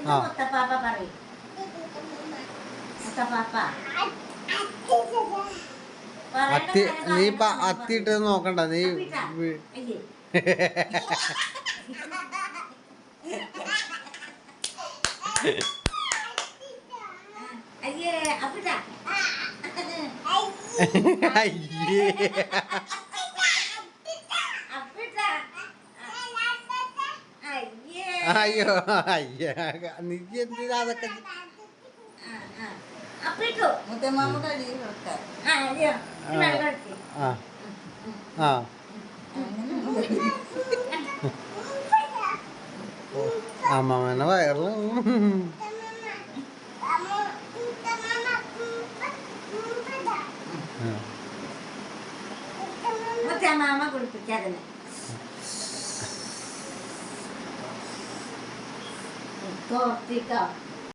ഇത് മുത്തപ്പാപ്പ പറയും. മുത്തപ്പാപ്പ അത്തി നീ ഇപ്പൊ അത്തി ഇട്ടത് നോക്കണ്ട നീ. അയ്യേ അപ്പിട്ടാ അയ്യേ അയ്യോ അയ്യ നീ എന്തിനാ അതൊക്കെ. ആ അമ്മമ്മേനെ വയറില് മാമ കുളിപ്പിക്കാതെ തോർത്തിക്കോ